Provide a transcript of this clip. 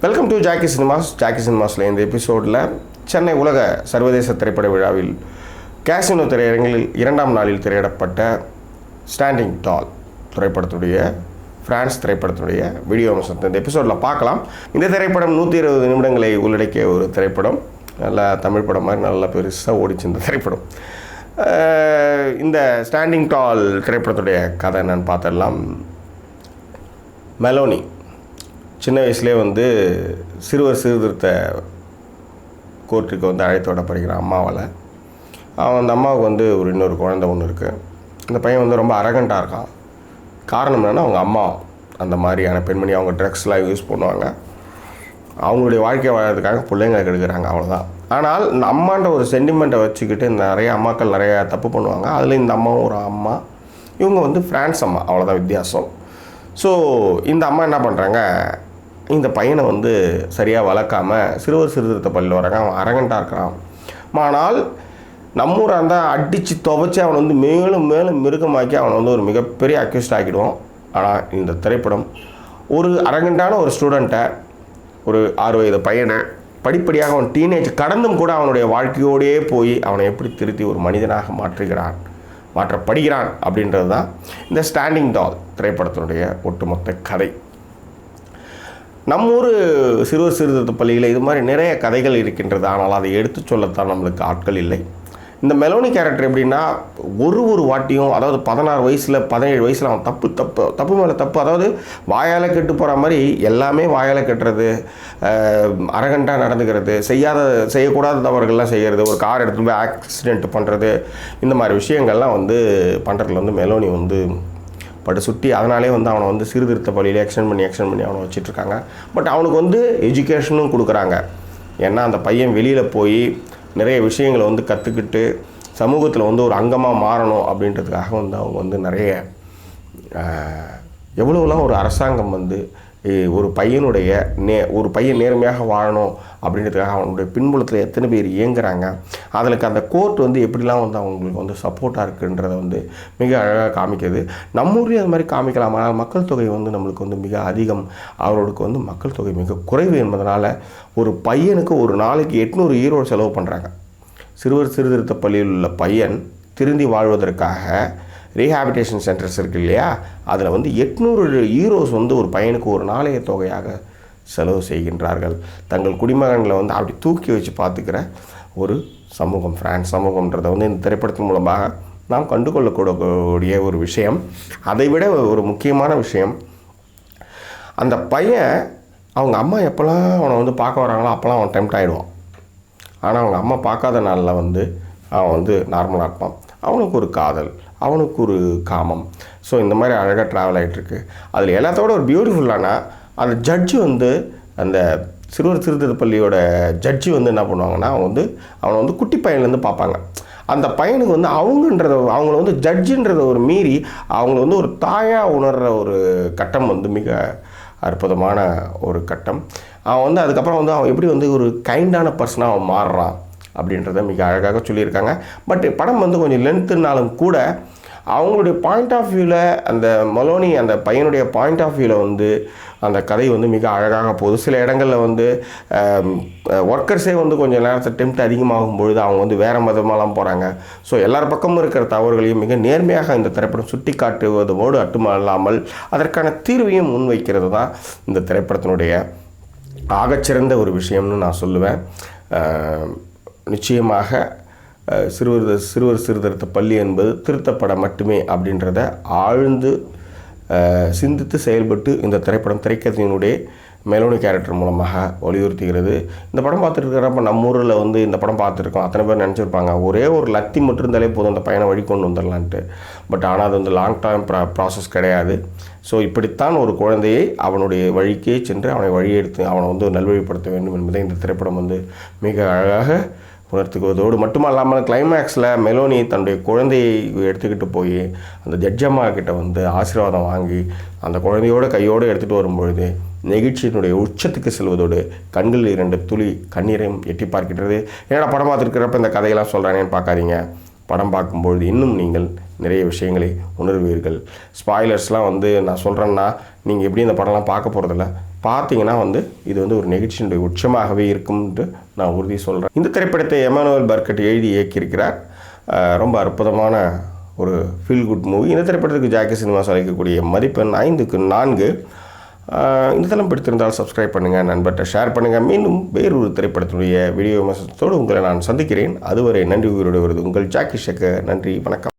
Welcome to Jackie சினிமாஸில் இந்த எபிசோடில் சென்னை உலக சர்வதேச திரைப்பட விழாவில் கேசினோ திரையரங்கில் 2ஆம் நாளில் திரையிடப்பட்ட ஸ்டாண்டிங் டால் பிரான்ஸ் திரைப்படத்துடைய வீடியோ அம்சத்தை இந்த எபிசோடில் பார்க்கலாம். இந்த திரைப்படம் 120 நிமிடங்களை உள்ளடக்கிய ஒரு திரைப்படம். நல்லா தமிழ் படம் மாதிரி நல்லா பெருசாக ஓடிச்சு இந்த திரைப்படம். இந்த ஸ்டாண்டிங் டால் திரைப்படத்துடைய கதை என்னன்னு பார்த்துடலாம். மெலோனி சின்ன வயசுலேயே சிறுவர் சீர்திருத்த கோர்ட்டுக்கு அழைத்து விடப்படுகிறான் அம்மாவால். அந்த அம்மாவுக்கு ஒரு இன்னொரு குழந்தை ஒன்று இருக்குது. இந்த பையன் ரொம்ப அரகண்ட்டாக இருக்கான். காரணம் என்னென்னா அவங்க அம்மா அந்த மாதிரியான பெண்மணி, அவங்க ட்ரக்ஸ்லாம் யூஸ் பண்ணுவாங்க. அவங்களுடைய வாழ்க்கையை வாழறதுக்காக பிள்ளைங்களை கெடுக்கிறாங்க, அவ்வளோதான். ஆனால் இந்த அம்மான்ற ஒரு சென்டிமெண்ட்டை வச்சுக்கிட்டு நிறைய அம்மாக்கள் நிறையா தப்பு பண்ணுவாங்க. அதில் இந்த அம்மாவும் ஒரு அம்மா. இவங்க ஃப்ரான்ஸ் அம்மா, அவ்வளோதான் வித்தியாசம். ஸோ இந்த அம்மா என்ன பண்ணுறாங்க, இந்த பையனை சரியாக வளர்க்காமல் சிறுவர் சீர்திருத்த பள்ளியில் வராங்க. அவன் அரகண்ட்டாக இருக்கிறான். ஆனால் நம்மூராக இருந்தால் அடித்து துவைச்சி அவனை மேலும் மேலும் மிருகமாக்கி அவனை ஒரு மிகப்பெரிய அக்யூஸ்ட் ஆக்கிடுவோம். ஆனால் இந்த திரைப்படம் ஒரு அரகண்டான ஒரு ஸ்டூடெண்ட்டை, ஒரு 6 வயது பையனை படிப்படியாக அவன் டீனேஜ் கடந்தும் கூட அவனுடைய வாழ்க்கையோடையே போய் அவனை எப்படி திருத்தி ஒரு மனிதனாக மாற்றப்படுகிறான் அப்படின்றது தான் இந்த ஸ்டாண்டிங் டால் திரைப்படத்தினுடைய ஒட்டுமொத்த கதை. நம்ம ஊர் சிறுவர் சீர்திருத்த பள்ளியில் இது மாதிரி நிறைய கதைகள் இருக்கின்றது. ஆனால் அதை எடுத்து சொல்லத்தான் நம்மளுக்கு ஆட்கள் இல்லை. இந்த மெலோனி கேரக்டர் எப்படின்னா, ஒரு வாட்டியும், அதாவது 16 வயசில் 17 வயசில் அவன் தப்பு மேலே தப்பு, அதாவது வாயால் கெட்டு போகிற மாதிரி எல்லாமே வாயால் கெட்டுறது, அரகண்டாக நடந்துக்கிறது, செய்யக்கூடாத தவறுகள்லாம் செய்கிறது, ஒரு கார் எடுத்துகிட்டு போய் ஆக்சிடெண்ட் பண்ணுறது, இந்த மாதிரி விஷயங்கள்லாம் பண்ணுறதுல மெலோனி பட்டு சுட்டி. அதனாலே அவனை சீர்திருத்த பள்ளியில் எக்ஸ்டெண்ட் பண்ணி அவனை வச்சிட்ருக்காங்க. பட் அவனுக்கு எஜுகேஷனும் கொடுக்குறாங்க. ஏன்னா அந்த பையன் வெளியில் போய் நிறைய விஷயங்களை கற்றுக்கிட்டு சமூகத்தில் ஒரு அங்கமாக மாறணும் அப்படின்றதுக்காக அவங்க நிறைய எவ்வளோலாம் ஒரு அரசாங்கம் ஒரு பையன் நேர்மையாக வாழணும் அப்படின்றதுக்காக அவனுடைய பின்புலத்தில் எத்தனை பேர் இயங்குறாங்க, அதில் அந்த கோர்ட் எப்படிலாம் அவங்களுக்கு சப்போர்ட்டாக இருக்குன்றதை மிக அழகாக காமிக்கிறது. நம்ம ஊர்லேயும் அது மாதிரி காமிக்கலாம். ஆனால் மக்கள் தொகை நம்மளுக்கு மிக அதிகம். அவர்களுக்கு மக்கள் தொகை மிக குறைவு என்பதனால் ஒரு பையனுக்கு ஒரு நாளைக்கு 800 யூரோ செலவு பண்ணுறாங்க. சிறுவர் சீர்திருத்த பள்ளியில் உள்ள பையன் திருந்தி வாழ்வதற்காக ரீஹாபிலிட்டேஷன் சென்டர்ஸ் இருக்குது இல்லையா, அதில் 800 யூரோஸ் ஒரு பையனுக்கு ஒரு நாளைய தொகையாக செலவு செய்கின்றார்கள். தங்கள் குடிமகன்களை அப்படி தூக்கி வச்சு பார்த்துக்கிற ஒரு சமூகம் பிரான்ஸ் சமூகம்ன்றதை இந்த திரைப்படத்தின் மூலமாக நாம் கண்டுகொள்ளக்கூடிய ஒரு விஷயம். அதை விட ஒரு முக்கியமான விஷயம், அந்த பையன் அவங்க அம்மா எப்போல்லாம் அவனை பார்க்க வராங்களோ அப்போல்லாம் அவன் டெம்ப்ட் ஆகிடுவான். ஆனால் அவங்க அம்மா பார்க்காத நாளில் அவன் நார்மலாக இருப்பான். அவனுக்கு ஒரு காதல், அவனுக்கு ஒரு காமம். ஸோ இந்த மாதிரி அழகாக ட்ராவல் ஆகிட்டுருக்கு. அதில் எல்லாத்தோட ஒரு பியூட்டிஃபுல்லான அந்த ஜட்ஜு அந்த சிறுவர் சீர்திருத்த பள்ளியோட ஜட்ஜு என்ன பண்ணுவாங்கன்னா, அவனை குட்டி பையன்லேருந்து பார்ப்பாங்க. அந்த பையனுக்கு அவங்கள ஜட்ஜுன்றதை ஒரு மீறி அவங்கள ஒரு தாயாக உணர்கிற ஒரு கட்டம் மிக அற்புதமான ஒரு கட்டம். அவன் அதுக்கப்புறம் அவன் எப்படி ஒரு கைண்டான பர்சனாக அவன் மாறுறான் அப்படின்றத மிக அழகாக சொல்லியிருக்காங்க. பட் படம் கொஞ்சம் லென்த்துனாலும் கூட அவங்களுடைய பாயிண்ட் ஆஃப் வியூவில், அந்த மெலோனி அந்த பையனுடைய பாயிண்ட் ஆஃப் வியூவில் அந்த கதை மிக அழகாக போகுது. சில இடங்களில் ஒர்க்கர்ஸே கொஞ்சம் நேரத்தில் டெம்ப்ட் அதிகமாகும் பொழுது அவங்க வேறு மதமாலாம் போகிறாங்க. ஸோ எல்லார் பக்கமும் இருக்கிற தவறுகளையும் மிக நேர்மையாக இந்த திரைப்படம் சுட்டி காட்டுவதோடு மட்டுமல்லாமல் அதற்கான தீர்வையும் முன்வைக்கிறது தான் இந்த திரைப்படத்தினுடைய ஆகச்சிறந்த ஒரு விஷயம்னு நான் சொல்லுவேன். நிச்சயமாக சிறுவர் சீர்திருத்த பள்ளி என்பது திருத்தப்பட மட்டுமே அப்படின்றத ஆழ்ந்து சிந்தித்து செயல்பட்டு இந்த திரைப்படம் திரைக்கதையினுடைய மெலோனி கேரக்டர் மூலமாக வலியுறுத்துகிறது. இந்த படம் பார்த்துருக்கிறப்ப நம்ம ஊரில் இந்த படம் பார்த்துருக்கோம். அத்தனை பேர் நினச்சிருப்பாங்க ஒரே ஒரு லத்தி மட்டும் இருந்தாலே போதும் அந்த பையனை வழி கொண்டு வந்துடலான்ட்டு. பட் ஆனால் அது லாங் டைம் ப்ராசஸ் கிடையாது. ஸோ இப்படித்தான் ஒரு குழந்தையை அவனுடைய வழிக்கே சென்று அவனை வழியெடுத்து அவனை நல்வழிப்படுத்த வேண்டும் என்பதை இந்த திரைப்படம் மிக அழகாக உணர்த்துக்குவதோடு மட்டுமல்லாமல் கிளைமேக்ஸில் மெலோனி தன்னுடைய குழந்தையை எடுத்துக்கிட்டு போய் அந்த ஜட்ஜம்மா கிட்ட ஆசீர்வாதம் வாங்கி அந்த குழந்தையோட கையோடு எடுத்துகிட்டு வரும்பொழுது நெகிழ்ச்சியினுடைய உச்சத்துக்கு செல்வதோடு கண்களில் 2 துளி கண்ணீரையும் எட்டி பார்க்கின்றது. ஏன்னா படம் பார்த்துருக்கிறப்ப இந்த கதையெல்லாம் சொல்கிறானேன்னு பார்க்காதீங்க. படம் பார்க்கும்பொழுது இன்னும் நீங்கள் நிறைய விஷயங்களை உணர்வீர்கள். ஸ்பாய்லர்ஸ்லாம் நான் சொல்கிறேன்னா நீங்கள் எப்படி இந்த படம்லாம் பார்க்க போகிறதில்ல, பார்த்தீங்கன்னா இது ஒரு நெகிழ்ச்சியினுடைய உச்சமாகவே இருக்கும்னு நான் உறுதி சொல்கிறேன். இந்த திரைப்படத்தை எமானுவேல் பர்கட் எழுதி இயக்கியிருக்கிறார். ரொம்ப அற்புதமான ஒரு ஃபீல் குட் மூவி. இந்த திரைப்படத்துக்கு ஜாக்கி சினிமாஸ் அளிக்கக்கூடிய மதிப்பெண் 5க்கு 4. இந்த தளம் பிடித்திருந்தால் சப்ஸ்கிரைப் பண்ணுங்கள், நண்பர்கிட்ட ஷேர் பண்ணுங்கள். மீண்டும் வேறொரு திரைப்படத்தினுடைய வீடியோ விமர்சனத்தோடு உங்களை நான் சந்திக்கிறேன். அதுவரை நன்றி உயிரோடு வருது உங்கள் ஜாக்கி ஷேகர். நன்றி, வணக்கம்.